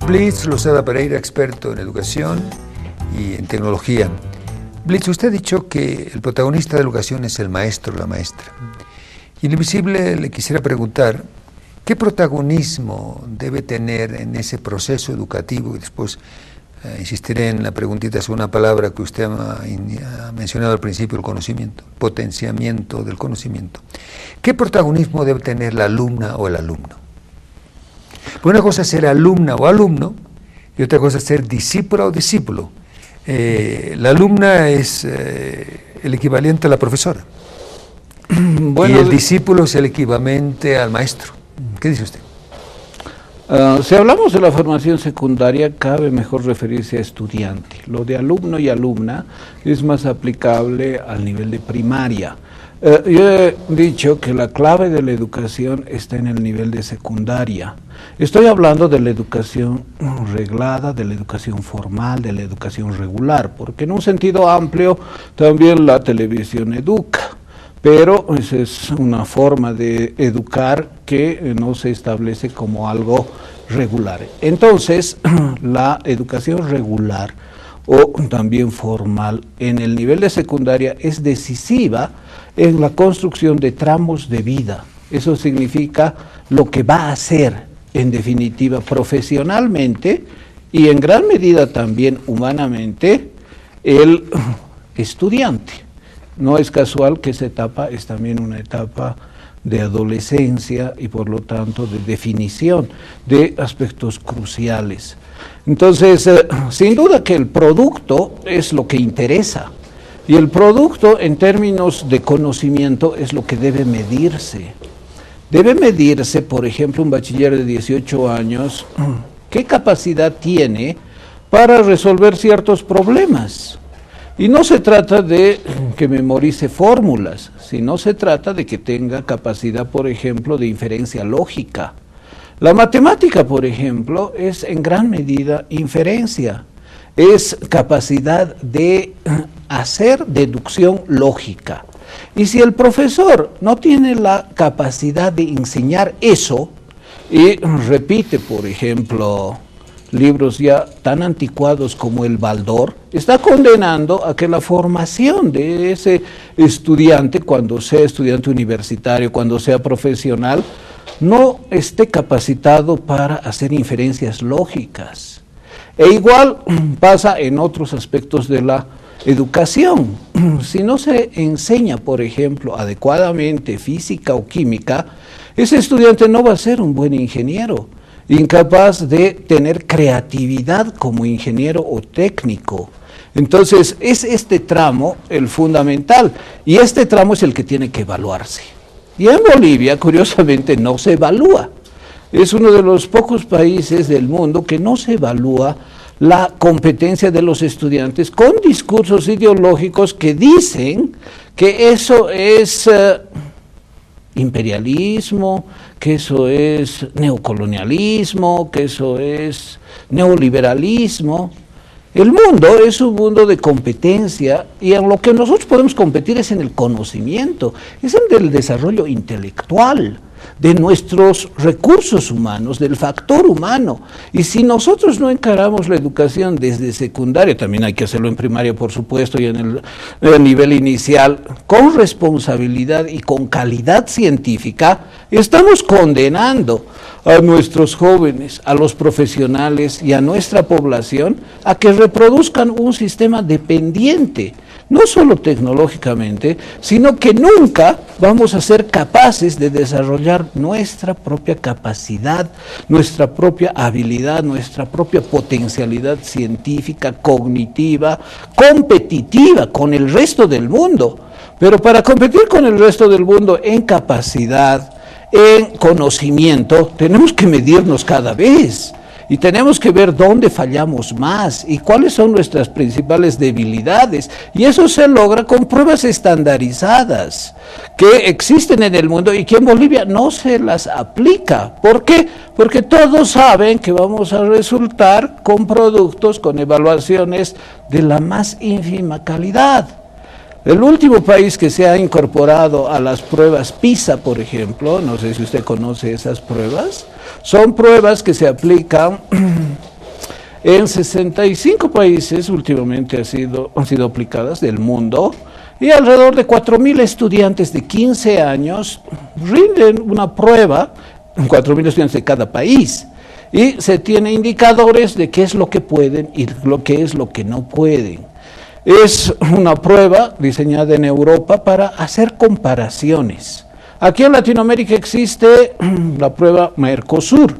Blitz Lozada Pereira, experto en educación y en tecnología. Blitz, usted ha dicho que el protagonista de la educación es el maestro o la maestra. Y en Invisible le quisiera preguntar, ¿qué protagonismo debe tener en ese proceso educativo? Y después insistiré en la preguntita sobre una palabra que usted ha mencionado al principio, el conocimiento, potenciamiento del conocimiento. ¿Qué protagonismo debe tener la alumna o el alumno? Una cosa es ser alumna o alumno y otra cosa es ser discípula o discípulo. La alumna es el equivalente a la profesora. Bueno, y el discípulo es el equivalente al maestro. ¿Qué dice usted? Si hablamos de la formación secundaria, cabe mejor referirse a estudiante. Lo de alumno y alumna es más aplicable al nivel de primaria. Yo he dicho que la clave de la educación está en el nivel de secundaria. Estoy hablando de la educación reglada, de la educación formal, de la educación regular, porque en un sentido amplio también la televisión educa, pero esa es una forma de educar que no se establece como algo regular. Entonces, la educación regular o también formal en el nivel de secundaria es decisiva en la construcción de tramos de vida. Eso significa lo que va a hacer, en definitiva, profesionalmente y en gran medida también humanamente, el estudiante. No es casual que esa etapa es también una etapa de adolescencia y por lo tanto de definición de aspectos cruciales. Entonces, sin duda que el producto es lo que interesa. Y el producto, en términos de conocimiento, es lo que debe medirse. Debe medirse, por ejemplo, un bachiller de 18 años, qué capacidad tiene para resolver ciertos problemas. Y no se trata de que memorice fórmulas, sino se trata de que tenga capacidad, por ejemplo, de inferencia lógica. La matemática, por ejemplo, es en gran medida inferencia. Es capacidad de hacer deducción lógica. Y si el profesor no tiene la capacidad de enseñar eso, y repite, por ejemplo, libros ya tan anticuados como el Baldor, está condenando a que la formación de ese estudiante, cuando sea estudiante universitario, cuando sea profesional, no esté capacitado para hacer inferencias lógicas. E igual pasa en otros aspectos de la educación. Si no se enseña, por ejemplo, adecuadamente física o química, ese estudiante no va a ser un buen ingeniero, incapaz de tener creatividad como ingeniero o técnico. Entonces, es este tramo el fundamental, y este tramo es el que tiene que evaluarse. Y en Bolivia, curiosamente, no se evalúa. Es uno de los pocos países del mundo que no se evalúa la competencia de los estudiantes con discursos ideológicos que dicen que eso es imperialismo, que eso es neocolonialismo, que eso es neoliberalismo. El mundo es un mundo de competencia y en lo que nosotros podemos competir es en el conocimiento, es en el desarrollo intelectual de nuestros recursos humanos, del factor humano. Y si nosotros no encaramos la educación desde secundaria, también hay que hacerlo en primaria, por supuesto, y en el nivel inicial, con responsabilidad y con calidad científica, estamos condenando a nuestros jóvenes, a los profesionales y a nuestra población a que reproduzcan un sistema dependiente, no solo tecnológicamente, sino que nunca vamos a ser capaces de desarrollar nuestra propia capacidad, nuestra propia habilidad, nuestra propia potencialidad científica, cognitiva, competitiva con el resto del mundo. Pero para competir con el resto del mundo en capacidad, en conocimiento, tenemos que medirnos cada vez. Y tenemos que ver dónde fallamos más y cuáles son nuestras principales debilidades. Y eso se logra con pruebas estandarizadas que existen en el mundo y que en Bolivia no se las aplica. ¿Por qué? Porque todos saben que vamos a resultar con productos, con evaluaciones de la más ínfima calidad. El último país que se ha incorporado a las pruebas PISA, por ejemplo, no sé si usted conoce esas pruebas, son pruebas que se aplican En 65 países últimamente han sido aplicadas del mundo, y alrededor de 4.000 estudiantes de 15 años rinden una prueba, 4.000 estudiantes de cada país, y se tiene indicadores de qué es lo que pueden y qué es lo que no pueden. Es una prueba diseñada en Europa para hacer comparaciones. Aquí en Latinoamérica existe la prueba Mercosur,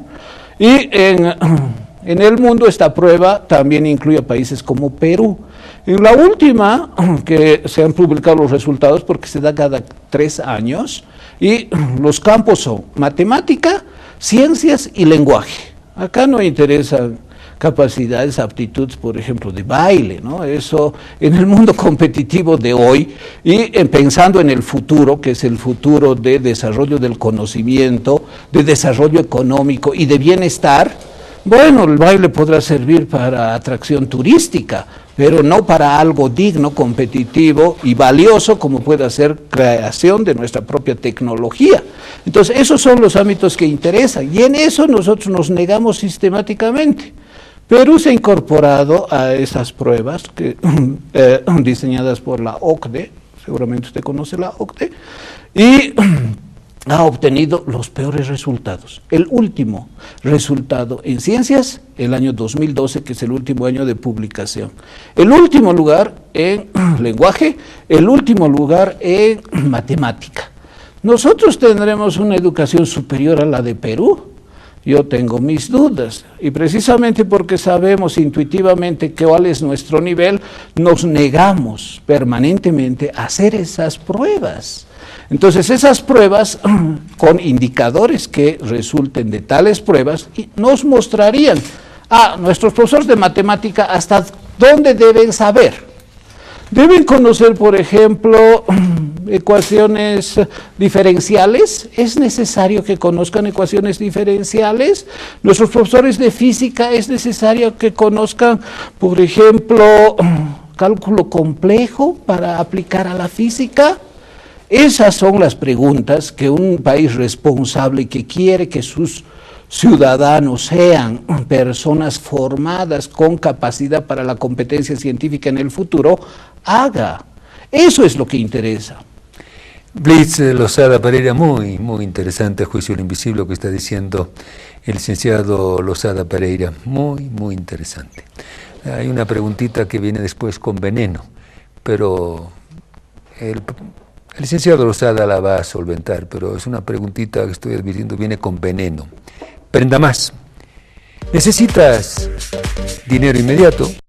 y en el mundo esta prueba también incluye a países como Perú. En la última, que se han publicado los resultados porque se da cada 3 años, y los campos son matemática, ciencias y lenguaje. Acá no interesan capacidades, aptitudes, por ejemplo, de baile, ¿no? Eso en el mundo competitivo de hoy, y pensando en el futuro, que es el futuro de desarrollo del conocimiento, de desarrollo económico y de bienestar. Bueno, el baile podrá servir para atracción turística, pero no para algo digno, competitivo y valioso como puede ser creación de nuestra propia tecnología. Entonces, esos son los ámbitos que interesan, y en eso nosotros nos negamos sistemáticamente. Perú se ha incorporado a esas pruebas diseñadas por la OCDE, seguramente usted conoce la OCDE, y ha obtenido los peores resultados. El último resultado en ciencias, el año 2012, que es el último año de publicación. El último lugar en lenguaje, el último lugar en matemática. ¿Nosotros tendremos una educación superior a la de Perú? Yo tengo mis dudas, y precisamente porque sabemos intuitivamente cuál es nuestro nivel, nos negamos permanentemente a hacer esas pruebas. Entonces, esas pruebas, con indicadores que resulten de tales pruebas, nos mostrarían a nuestros profesores de matemática hasta dónde deben saber. Deben conocer, por ejemplo, ecuaciones diferenciales. Es necesario que conozcan ecuaciones diferenciales. Nuestros profesores de física es necesario que conozcan, por ejemplo, cálculo complejo para aplicar a la física. Esas son las preguntas que un país responsable que quiere que sus ciudadanos sean personas formadas con capacidad para la competencia científica en el futuro haga. Eso es lo que interesa. Blitz Losada Pereira, muy interesante el juicio del invisible lo que está diciendo el licenciado Losada Pereira, muy interesante. Hay una preguntita que viene después con veneno, pero el licenciado Losada la va a solventar, pero es una preguntita que estoy advirtiendo, viene con veneno. Prenda más. ¿Necesitas dinero inmediato?